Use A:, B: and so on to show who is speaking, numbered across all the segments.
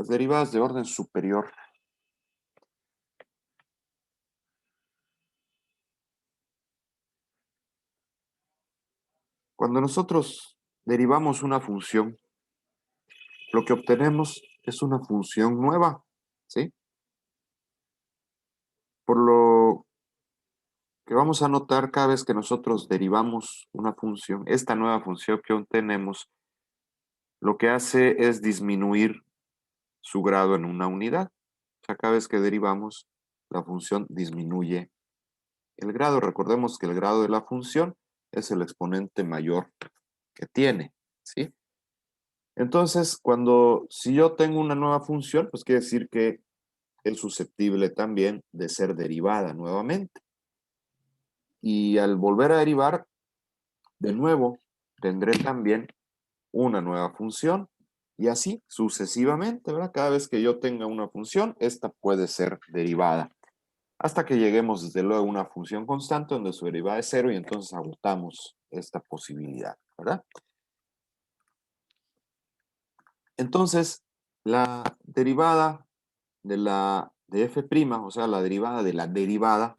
A: Las derivadas de orden superior. Cuando nosotros derivamos una función, lo que obtenemos es una función nueva, ¿sí? Por lo que vamos a notar cada vez que nosotros derivamos una función, esta nueva función que obtenemos, lo que hace es disminuir su grado en una unidad. O sea, cada vez que derivamos, la función disminuye el grado. Recordemos que el grado de la función es el exponente mayor que tiene, ¿sí? Entonces, si yo tengo una nueva función, pues quiere decir que es susceptible también de ser derivada nuevamente. Y al volver a derivar, de nuevo, tendré también una nueva función y así sucesivamente, ¿verdad? Cada vez que yo tenga una función, esta puede ser derivada. Hasta que lleguemos, desde luego, a una función constante donde su derivada es cero y entonces agotamos esta posibilidad, ¿verdad? Entonces, la derivada de f', o sea, la derivada de la derivada,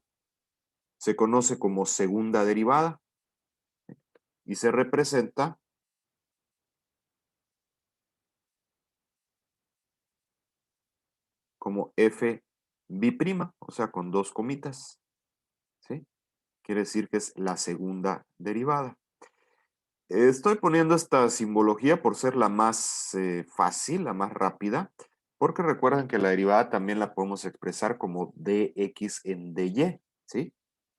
A: se conoce como segunda derivada y se representa como f b', o sea, con dos comitas, ¿sí? Quiere decir que es la segunda derivada. Estoy poniendo esta simbología por ser la más fácil, la más rápida, porque recuerden que la derivada también la podemos expresar como dx en dy, ¿sí?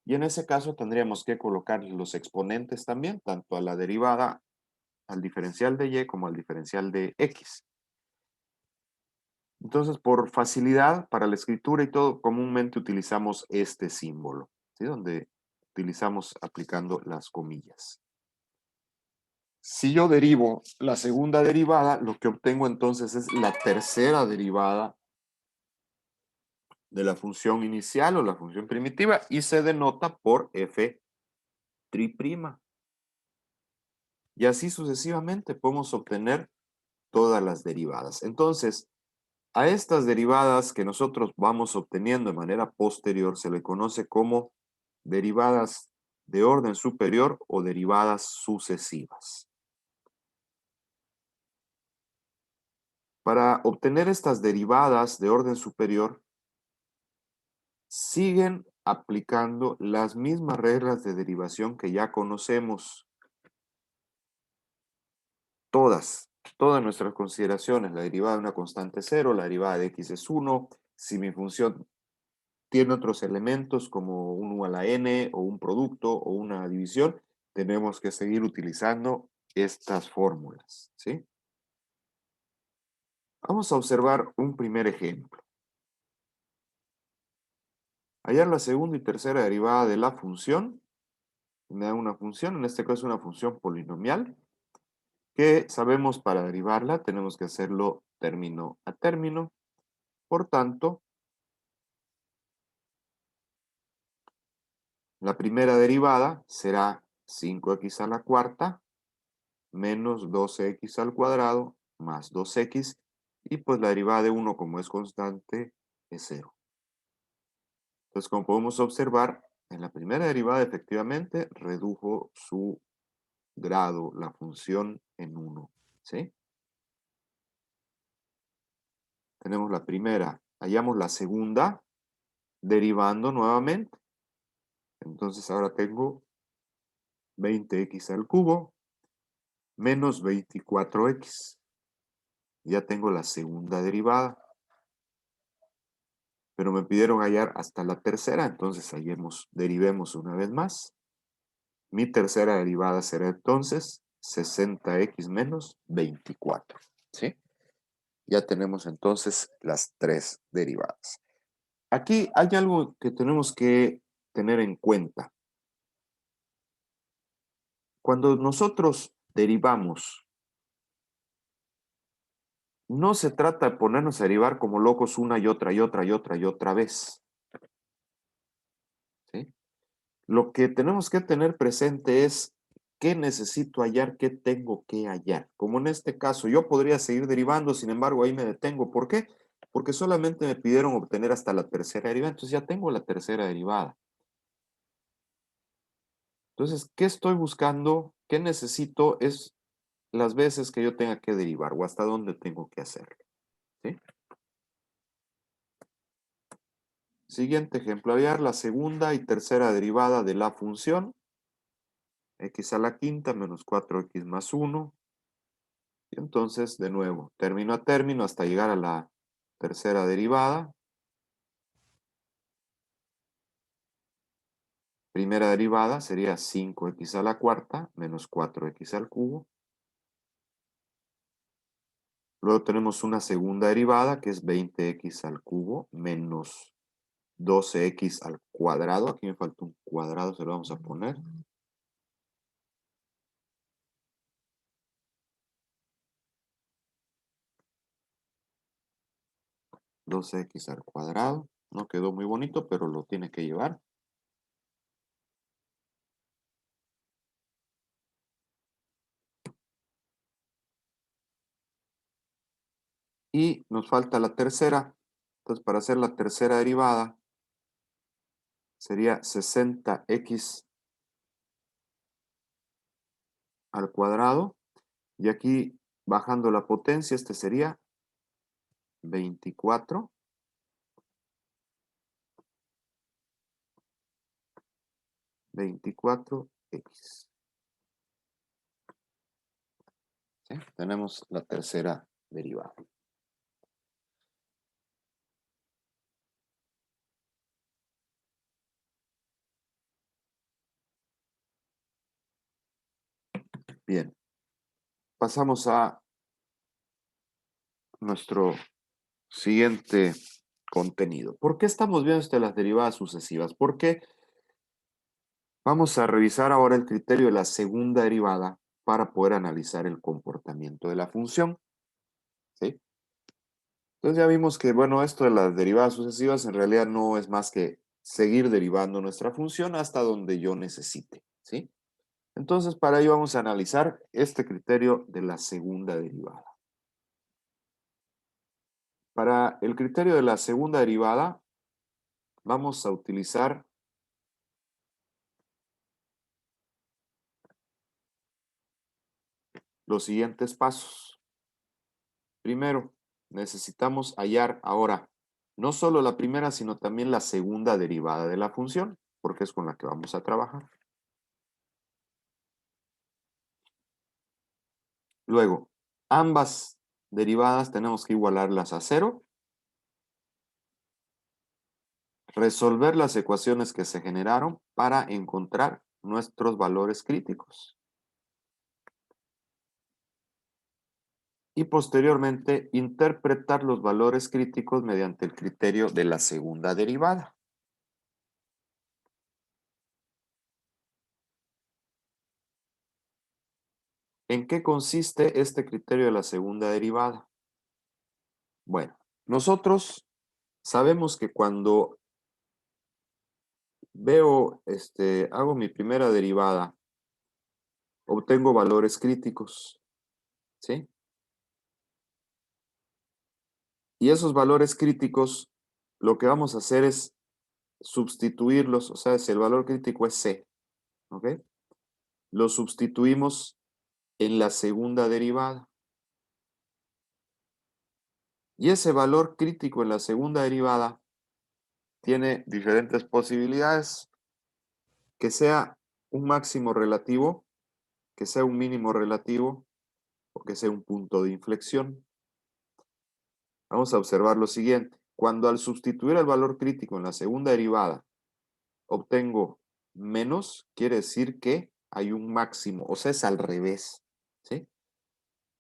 A: Y en ese caso tendríamos que colocar los exponentes también, tanto a la derivada, al diferencial de y como al diferencial de x. Entonces, por facilidad para la escritura y todo, comúnmente utilizamos este símbolo, ¿sí? Donde utilizamos aplicando las comillas. Si yo derivo la segunda derivada, lo que obtengo entonces es la tercera derivada de la función inicial o la función primitiva y se denota por f'. Y así sucesivamente podemos obtener todas las derivadas. Entonces, a estas derivadas que nosotros vamos obteniendo de manera posterior se le conoce como derivadas de orden superior o derivadas sucesivas. Para obtener estas derivadas de orden superior, siguen aplicando las mismas reglas de derivación que ya conocemos. Todas nuestras consideraciones, la derivada de una constante cero, la derivada de x es 1, si mi función tiene otros elementos como un u a la n o un producto o una división, tenemos que seguir utilizando estas fórmulas, ¿sí? Vamos a observar un primer ejemplo. Hallar la segunda y tercera derivada de la función. Me da una función, en este caso una función polinomial, que sabemos para derivarla tenemos que hacerlo término a término. Por tanto, la primera derivada será 5x a la cuarta menos 12x al cuadrado más 2x, y pues la derivada de 1 como es constante es 0. Entonces, como podemos observar, en la primera derivada efectivamente redujo su grado, la función, en 1, ¿sí? Tenemos la primera, hallamos la segunda, derivando nuevamente. Entonces ahora tengo 20x al cubo menos 24x. Ya tengo la segunda derivada. Pero me pidieron hallar hasta la tercera, entonces derivemos una vez más. Mi tercera derivada será entonces 60x menos 24. ¿Sí? Ya tenemos entonces las tres derivadas. Aquí hay algo que tenemos que tener en cuenta. Cuando nosotros derivamos, no se trata de ponernos a derivar como locos una y otra y otra y otra y otra vez. ¿Sí? Lo que tenemos que tener presente es ¿qué necesito hallar? ¿Qué tengo que hallar? Como en este caso, yo podría seguir derivando, sin embargo, ahí me detengo. ¿Por qué? Porque solamente me pidieron obtener hasta la tercera derivada, entonces ya tengo la tercera derivada. Entonces, ¿qué estoy buscando? ¿Qué necesito? Es las veces que yo tenga que derivar o hasta dónde tengo que hacerlo. ¿Sí? Siguiente ejemplo, hallar la segunda y tercera derivada de la función x a la quinta menos 4x más 1. Y entonces, de nuevo, término a término hasta llegar a la tercera derivada. Primera derivada sería 5x a la cuarta menos 4x al cubo. Luego tenemos una segunda derivada que es 20x al cubo menos 12x al cuadrado. Aquí me falta un cuadrado, se lo vamos a poner. 12x al cuadrado. No quedó muy bonito, pero lo tiene que llevar. Y nos falta la tercera. Entonces, para hacer la tercera derivada, sería 60x al cuadrado. Y aquí, bajando la potencia, este sería 24. 24x. ¿Sí? Tenemos la tercera derivada. Bien. Pasamos a nuestro siguiente contenido. ¿Por qué estamos viendo las derivadas sucesivas? Porque vamos a revisar ahora el criterio de la segunda derivada para poder analizar el comportamiento de la función. ¿Sí? Entonces ya vimos que, bueno, esto de las derivadas sucesivas en realidad no es más que seguir derivando nuestra función hasta donde yo necesite. ¿Sí? Entonces, para ello vamos a analizar este criterio de la segunda derivada. Para el criterio de la segunda derivada, vamos a utilizar los siguientes pasos. Primero, necesitamos hallar ahora no solo la primera, sino también la segunda derivada de la función, porque es con la que vamos a trabajar. Luego, ambas derivadas tenemos que igualarlas a cero, resolver las ecuaciones que se generaron para encontrar nuestros valores críticos. Y posteriormente interpretar los valores críticos mediante el criterio de la segunda derivada. ¿En qué consiste este criterio de la segunda derivada? Bueno, nosotros sabemos que cuando hago mi primera derivada, obtengo valores críticos, ¿sí? Y esos valores críticos, lo que vamos a hacer es sustituirlos, o sea, si el valor crítico es C, ¿ok? Lo sustituimos en la segunda derivada. Y ese valor crítico en la segunda derivada tiene diferentes posibilidades, que sea un máximo relativo, que sea un mínimo relativo o que sea un punto de inflexión. Vamos a observar lo siguiente. Cuando al sustituir el valor crítico en la segunda derivada obtengo menos, quiere decir que hay un máximo, o sea, es al revés, ¿sí?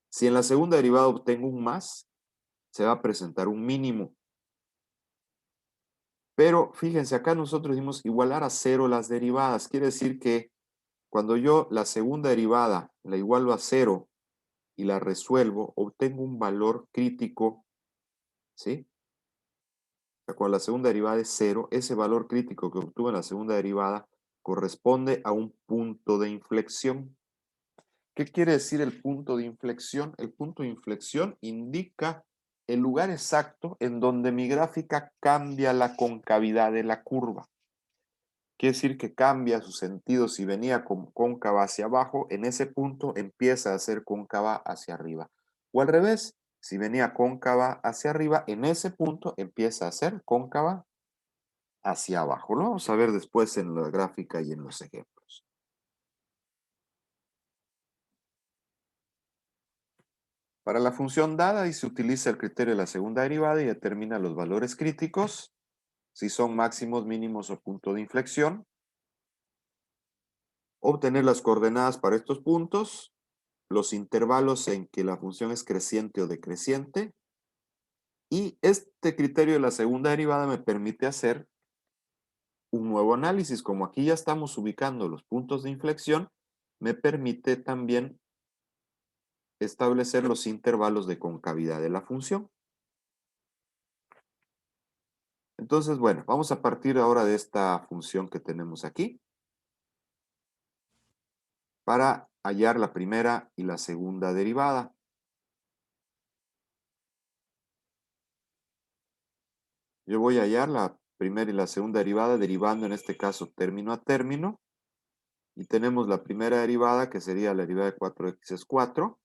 A: Si en la segunda derivada obtengo un más, se va a presentar un mínimo. Pero fíjense, acá nosotros dimos igualar a cero las derivadas. Quiere decir que cuando yo la segunda derivada la igualo a cero y la resuelvo, obtengo un valor crítico, ¿sí? O sea, cuando la segunda derivada es cero, ese valor crítico que obtuve en la segunda derivada corresponde a un punto de inflexión. ¿Qué quiere decir el punto de inflexión? El punto de inflexión indica el lugar exacto en donde mi gráfica cambia la concavidad de la curva. Quiere decir que cambia su sentido. Si venía cóncava hacia abajo, en ese punto empieza a ser cóncava hacia arriba. O al revés, si venía cóncava hacia arriba, en ese punto empieza a ser cóncava hacia abajo. Lo vamos a ver después en la gráfica y en los ejemplos. Para la función dada, y se utiliza el criterio de la segunda derivada y determina los valores críticos, si son máximos, mínimos o punto de inflexión. Obtener las coordenadas para estos puntos, los intervalos en que la función es creciente o decreciente. Y este criterio de la segunda derivada me permite hacer un nuevo análisis. Como aquí ya estamos ubicando los puntos de inflexión, me permite también establecer los intervalos de concavidad de la función. Entonces, bueno, vamos a partir ahora de esta función que tenemos aquí para hallar la primera y la segunda derivada. Yo voy a hallar la primera y la segunda derivada derivando en este caso término a término. Y tenemos la primera derivada que sería la derivada de 4x es 4.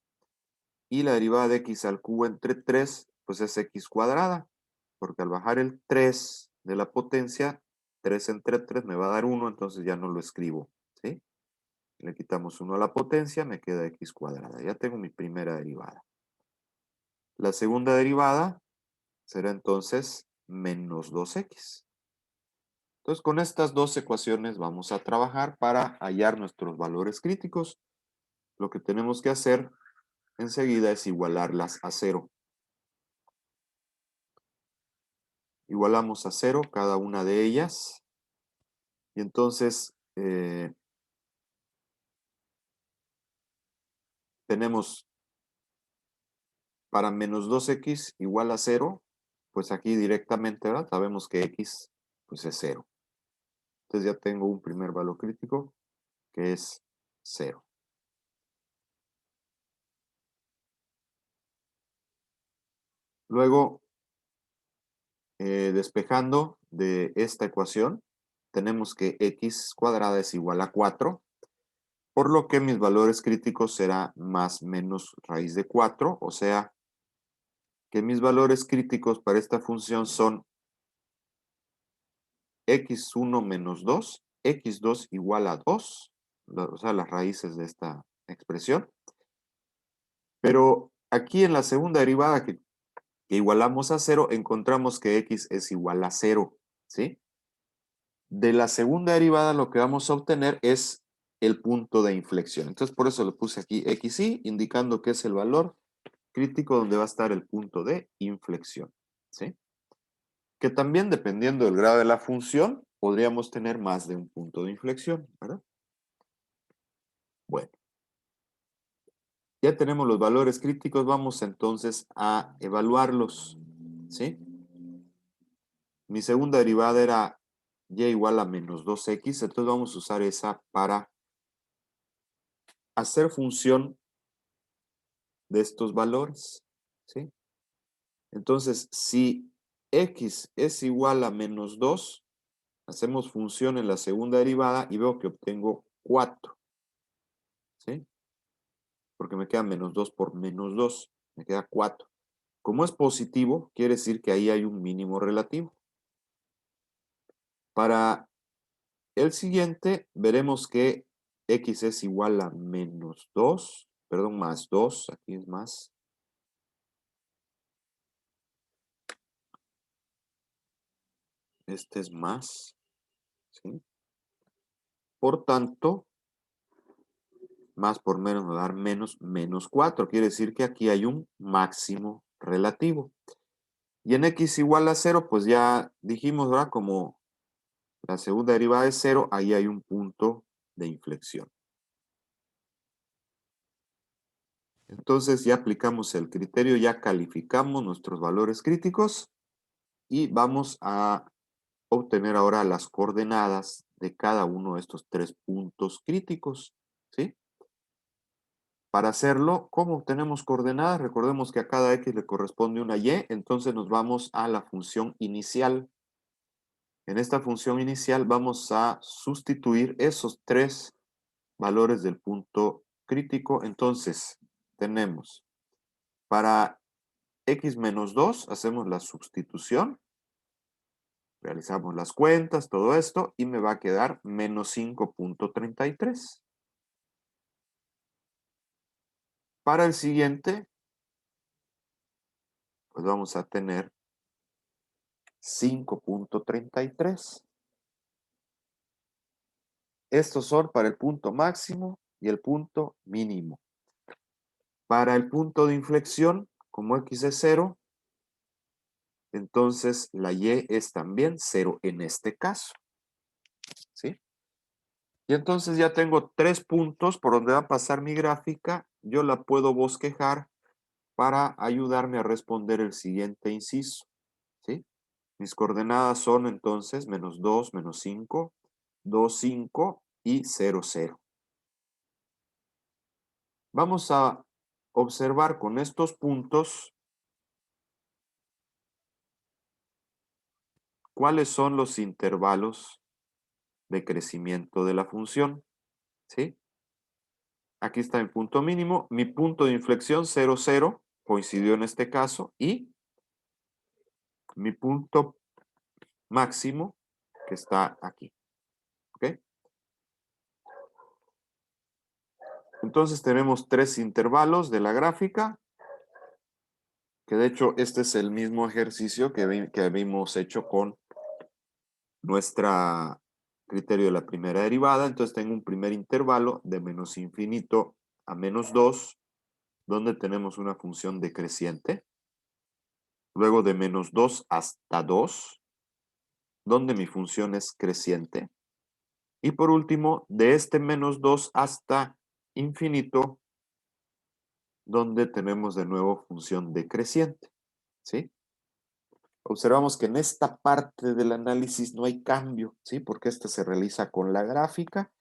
A: Y la derivada de x al cubo entre 3 pues es x cuadrada. Porque al bajar el 3 de la potencia, 3 entre 3 me va a dar 1, entonces ya no lo escribo. ¿Sí? Le quitamos 1 a la potencia, me queda x cuadrada. Ya tengo mi primera derivada. La segunda derivada será entonces menos 2x. Entonces, con estas dos ecuaciones vamos a trabajar para hallar nuestros valores críticos. Lo que tenemos que hacer enseguida es igualarlas a 0. Igualamos a 0 cada una de ellas. Y entonces tenemos para menos 2x igual a 0, pues aquí directamente, ¿verdad? Sabemos que x pues es 0. Entonces ya tengo un primer valor crítico que es 0. Luego, despejando de esta ecuación, tenemos que x cuadrada es igual a 4, por lo que mis valores críticos será más menos raíz de 4, o sea que mis valores críticos para esta función son x1 menos 2, x2 igual a 2, o sea, las raíces de esta expresión. Pero aquí en la segunda derivada que igualamos a 0, encontramos que x es igual a 0, ¿sí? De la segunda derivada lo que vamos a obtener es el punto de inflexión. Entonces por eso le puse aquí xy, indicando que es el valor crítico donde va a estar el punto de inflexión, ¿sí? Que también dependiendo del grado de la función, podríamos tener más de un punto de inflexión, ¿verdad? Bueno, ya tenemos los valores críticos, vamos entonces a evaluarlos, ¿sí? Mi segunda derivada era y igual a menos 2x, entonces vamos a usar esa para hacer función de estos valores, ¿sí? Entonces, si x es igual a menos 2, hacemos función en la segunda derivada y veo que obtengo 4, ¿sí? Porque me queda menos 2 por menos 2, me queda 4. Como es positivo, quiere decir que ahí hay un mínimo relativo. Para el siguiente, veremos que x es igual a menos 2, perdón, más 2, aquí es más. Este es más, ¿sí? Por tanto, más por menos me va a dar menos, menos 4. Quiere decir que aquí hay un máximo relativo. Y en x igual a 0, pues ya dijimos, ¿verdad? Como la segunda derivada es 0, ahí hay un punto de inflexión. Entonces ya aplicamos el criterio, ya calificamos nuestros valores críticos y vamos a obtener ahora las coordenadas de cada uno de estos tres puntos críticos, ¿sí? Para hacerlo, ¿cómo obtenemos coordenadas? Recordemos que a cada x le corresponde una y, entonces nos vamos a la función inicial. En esta función inicial vamos a sustituir esos tres valores del punto crítico. Entonces, tenemos para x menos 2, hacemos la sustitución, realizamos las cuentas, todo esto, y me va a quedar menos 5.33. Para el siguiente, pues vamos a tener 5.33. Estos son para el punto máximo y el punto mínimo. Para el punto de inflexión, como x es 0, entonces la y es también 0 en este caso. ¿Sí? Y entonces ya tengo 3 puntos por donde va a pasar mi gráfica. Yo la puedo bosquejar para ayudarme a responder el siguiente inciso. ¿Sí? Mis coordenadas son entonces menos 2, menos 5, 2, 5 y 0, 0. Vamos a observar con estos puntos cuáles son los intervalos de crecimiento de la función. ¿Sí? Aquí está mi punto mínimo, mi punto de inflexión 0, 0, coincidió en este caso, y mi punto máximo que está aquí. ¿Ok? Entonces tenemos 3 intervalos de la gráfica, que de hecho este es el mismo ejercicio que habíamos hecho con nuestra criterio de la primera derivada. Entonces tengo un primer intervalo de menos infinito a menos 2, donde tenemos una función decreciente. Luego de menos 2 hasta 2, donde mi función es creciente. Y por último, de este menos 2 hasta infinito, donde tenemos de nuevo función decreciente. ¿Sí? Observamos que en esta parte del análisis no hay cambio, ¿sí? Porque este se realiza con la gráfica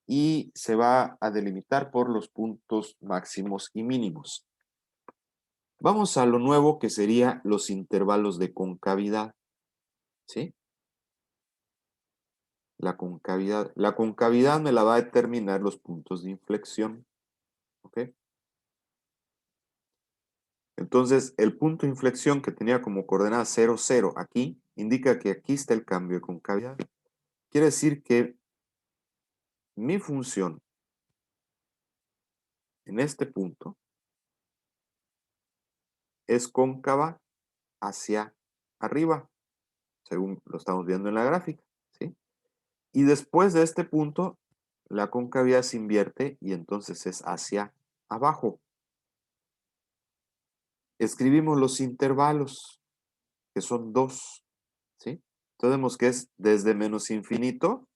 A: y se va a delimitar por los puntos máximos y mínimos. Vamos a lo nuevo que sería los intervalos de concavidad, ¿sí? La concavidad me la va a determinar los puntos de inflexión, ¿ok? Entonces, el punto de inflexión que tenía como coordenada 0, 0 aquí, indica que aquí está el cambio de concavidad. Quiere decir que mi función en este punto es cóncava hacia arriba, según lo estamos viendo en la gráfica, ¿sí? Y después de este punto, la concavidad se invierte y entonces es hacia abajo. Escribimos los intervalos, que son 2, ¿sí? Entonces vemos que es desde menos infinito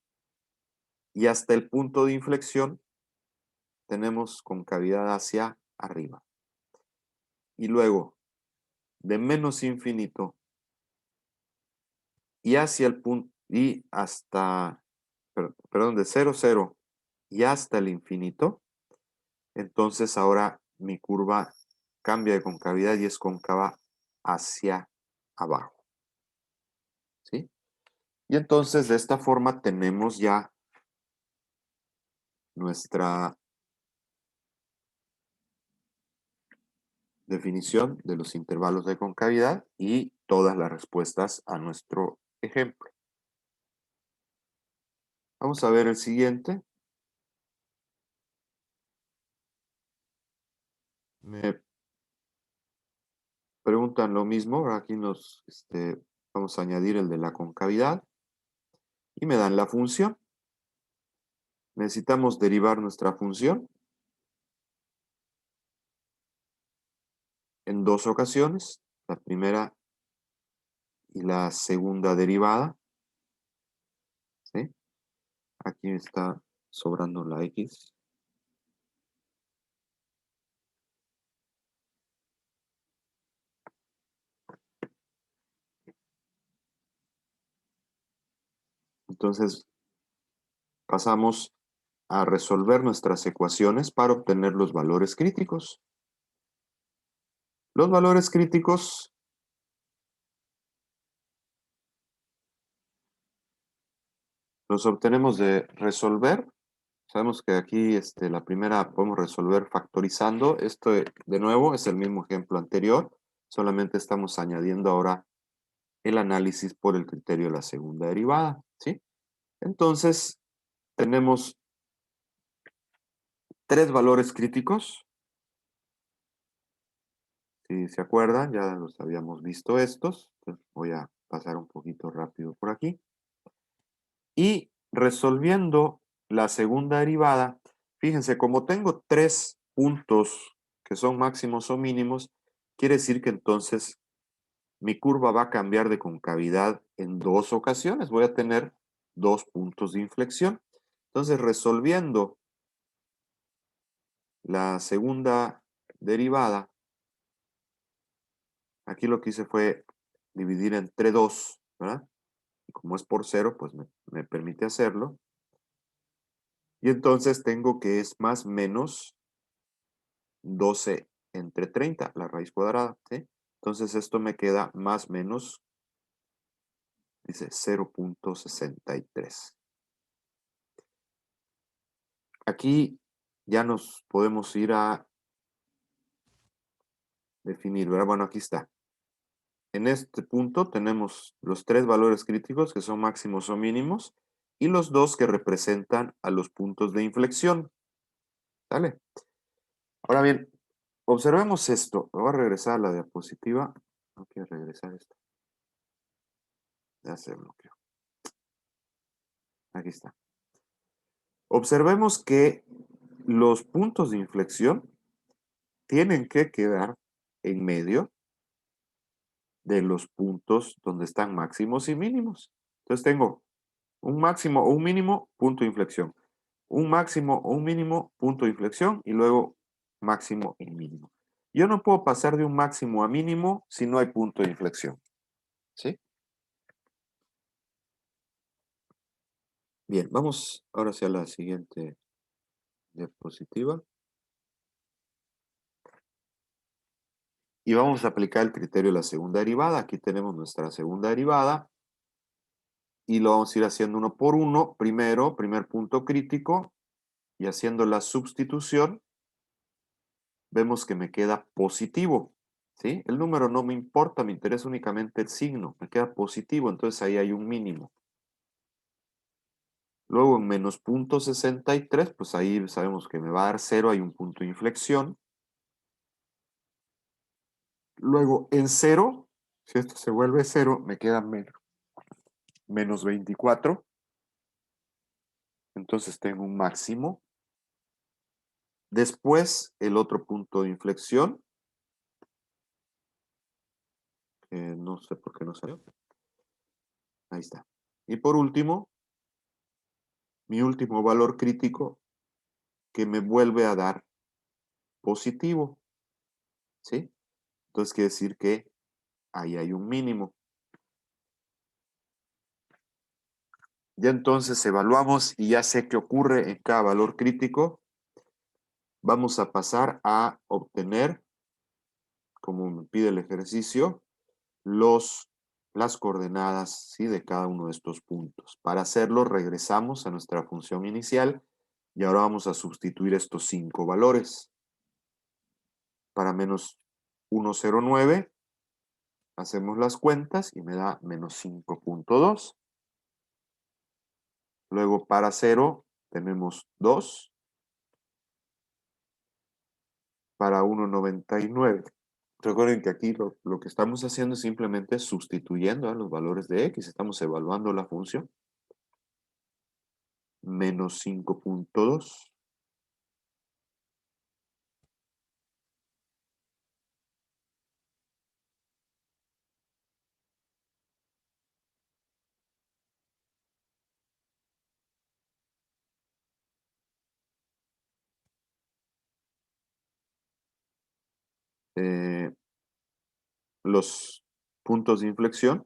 A: y hasta el punto de inflexión tenemos concavidad hacia arriba. Y luego, de menos infinito y hacia el punto, y hasta, perdón, de 0, 0 y hasta el infinito, entonces ahora mi curva cambia de concavidad y es cóncava hacia abajo. ¿Sí? Y entonces de esta forma tenemos ya nuestra definición de los intervalos de concavidad y todas las respuestas a nuestro ejemplo. Vamos a ver el siguiente. Me preguntan lo mismo, aquí vamos a añadir el de la concavidad y me dan la función. Necesitamos derivar nuestra función en 2 ocasiones, la primera y la segunda derivada, ¿sí? Aquí está sobrando la x. Entonces pasamos a resolver nuestras ecuaciones para obtener los valores críticos. Los valores críticos los obtenemos de resolver. Sabemos que aquí la primera podemos resolver factorizando. Esto de nuevo es el mismo ejemplo anterior, solamente estamos añadiendo ahora el análisis por el criterio de la segunda derivada, ¿sí? Entonces, tenemos tres valores críticos. Si se acuerdan, ya los habíamos visto estos. Entonces voy a pasar un poquito rápido por aquí. Y resolviendo la segunda derivada, fíjense, como tengo tres puntos que son máximos o mínimos, quiere decir que entonces mi curva va a cambiar de concavidad en dos ocasiones. Voy a tener dos puntos de inflexión. Entonces, resolviendo la segunda derivada, aquí lo que hice fue dividir entre 2, ¿verdad? Y como es por cero, pues me permite hacerlo. Y entonces tengo que es más menos 12 entre 30, la raíz cuadrada, ¿sí? Entonces esto me queda más menos, dice 0.63. Aquí ya nos podemos ir a definir, ¿verdad? Bueno, aquí está. En este punto tenemos los tres valores críticos que son máximos o mínimos y los dos que representan a los puntos de inflexión. ¿Sale? Ahora bien, observemos esto. Me voy a regresar a la diapositiva. No quiero regresar esto. Ya se bloqueó. Aquí está. Observemos que los puntos de inflexión tienen que quedar en medio de los puntos donde están máximos y mínimos. Entonces tengo un máximo o un mínimo, punto de inflexión. Un máximo o un mínimo, punto de inflexión y luego máximo y mínimo. Yo no puedo pasar de un máximo a mínimo si no hay punto de inflexión. ¿Sí? Bien, vamos ahora hacia la siguiente diapositiva. Y vamos a aplicar el criterio de la segunda derivada. Aquí tenemos nuestra segunda derivada. Y lo vamos a ir haciendo uno por uno. Primero, primer punto crítico. Y haciendo la sustitución, vemos que me queda positivo. ¿Sí? El número no me importa, me interesa únicamente el signo. Me queda positivo, entonces ahí hay un mínimo. Luego en menos punto 63, pues ahí sabemos que me va a dar 0, hay un punto de inflexión. Luego en 0, si esto se vuelve 0, me queda menos 24. Entonces tengo un máximo. Después el otro punto de inflexión, que no sé por qué no salió. Ahí está. Y por último, mi último valor crítico que me vuelve a dar positivo. ¿Sí? Entonces quiere decir que ahí hay un mínimo. Ya entonces evaluamos y ya sé qué ocurre en cada valor crítico. Vamos a pasar a obtener, como me pide el ejercicio, las coordenadas, ¿sí?, de cada uno de estos puntos. Para hacerlo, regresamos a nuestra función inicial y ahora vamos a sustituir estos 5 valores. Para menos 1,09, hacemos las cuentas y me da menos 5.2. Luego para 0 tenemos 2. Para 1,99. Recuerden que aquí lo que estamos haciendo es simplemente sustituyendo a los valores de x. Estamos evaluando la función. Menos 5.2. Los puntos de inflexión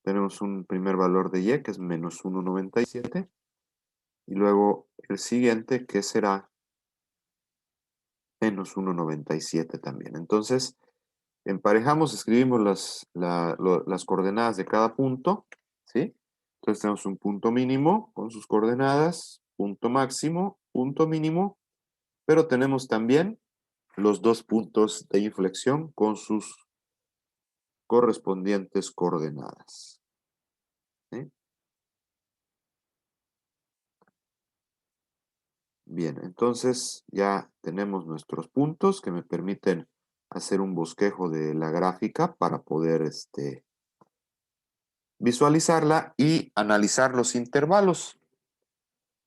A: tenemos un primer valor de y que es menos 1,97 y luego el siguiente que será menos 1,97 también. Entonces, emparejamos, escribimos las coordenadas de cada punto, ¿sí? Entonces tenemos un punto mínimo con sus coordenadas, punto máximo, punto mínimo, pero tenemos también los dos puntos de inflexión con sus correspondientes coordenadas, ¿sí? Bien, entonces ya tenemos nuestros puntos que me permiten hacer un bosquejo de la gráfica para poder visualizarla y analizar los intervalos.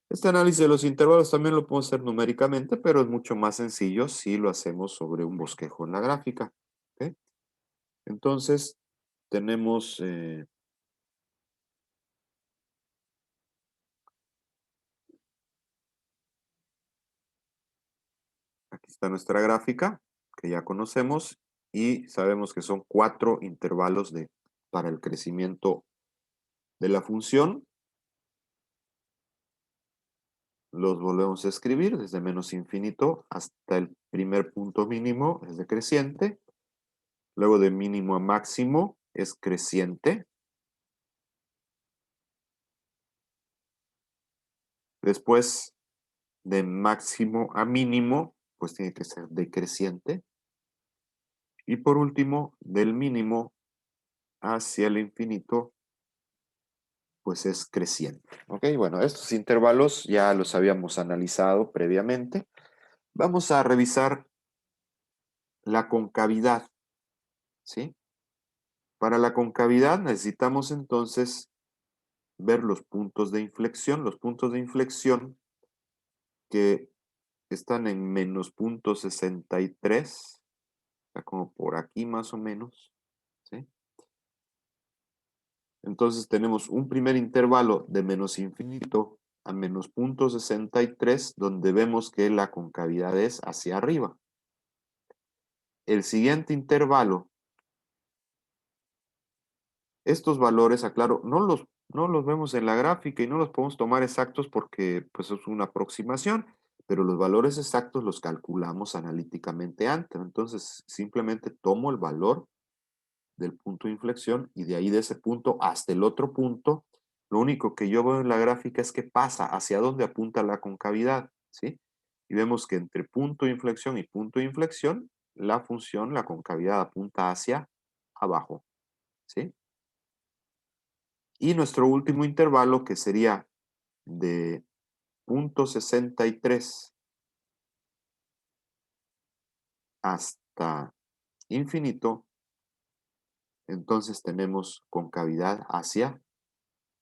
A: Este análisis de los intervalos también lo podemos hacer numéricamente, pero es mucho más sencillo si lo hacemos sobre un bosquejo en la gráfica. ¿Ok? Entonces, tenemos, aquí está nuestra gráfica, que ya conocemos, y sabemos que son 4 intervalos para el crecimiento de la función. Los volvemos a escribir desde menos infinito hasta el primer punto mínimo, es decreciente. Luego de mínimo a máximo es creciente. Después de máximo a mínimo, pues tiene que ser decreciente. Y por último, del mínimo hacia el infinito, pues es creciente. Ok, bueno, estos intervalos ya los habíamos analizado previamente. Vamos a revisar la concavidad, ¿sí? Para la concavidad necesitamos entonces ver los puntos de inflexión. Los puntos de inflexión que están en menos 0,63, está como por aquí más o menos, ¿sí? Entonces tenemos un primer intervalo de menos infinito a menos 0,63, donde vemos que la concavidad es hacia arriba. El siguiente intervalo, estos valores, aclaro, no los vemos en la gráfica y no los podemos tomar exactos porque pues, es una aproximación, pero los valores exactos los calculamos analíticamente antes. Entonces simplemente tomo el valor del punto de inflexión y de ahí de ese punto hasta el otro punto, lo único que yo veo en la gráfica es qué pasa, hacia dónde apunta la concavidad, ¿sí? Y vemos que entre punto de inflexión y punto de inflexión, la función, la concavidad apunta hacia abajo, ¿sí? Y nuestro último intervalo, que sería de 0,63 hasta infinito, entonces tenemos concavidad hacia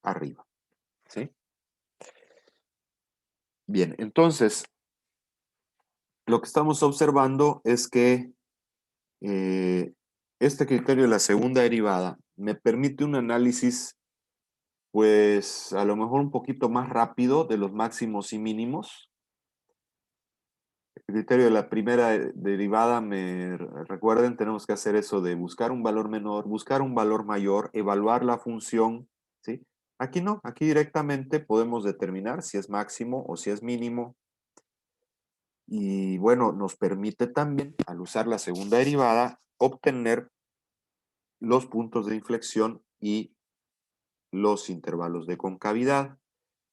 A: arriba, ¿sí? Bien, entonces, lo que estamos observando es que este criterio de la segunda derivada me permite un análisis, pues a lo mejor un poquito más rápido de los máximos y mínimos. El criterio de la primera derivada, recuerden, tenemos que hacer eso de buscar un valor menor, buscar un valor mayor, evaluar la función, ¿sí? Aquí no, aquí directamente podemos determinar si es máximo o si es mínimo. Y bueno, nos permite también, al usar la segunda derivada, obtener los puntos de inflexión y los intervalos de concavidad.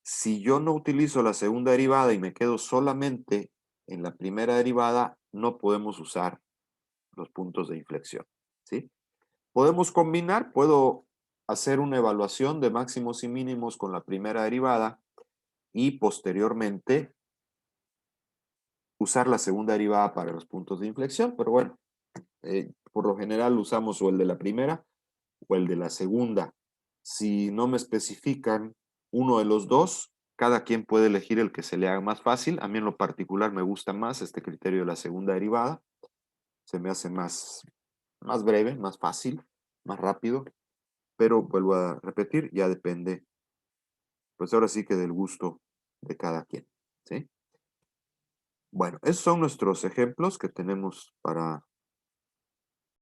A: Si yo no utilizo la segunda derivada y me quedo solamente en la primera derivada, no podemos usar los puntos de inflexión, ¿sí? Podemos combinar, puedo hacer una evaluación de máximos y mínimos con la primera derivada y posteriormente usar la segunda derivada para los puntos de inflexión, pero bueno, por lo general usamos o el de la primera o el de la segunda. Si no me especifican uno de los dos, cada quien puede elegir el que se le haga más fácil. A mí en lo particular me gusta más este criterio de la segunda derivada. Se me hace más breve, más fácil, más rápido. Pero vuelvo a repetir, ya depende, pues ahora sí que del gusto de cada quien, ¿sí? Bueno, esos son nuestros ejemplos que tenemos para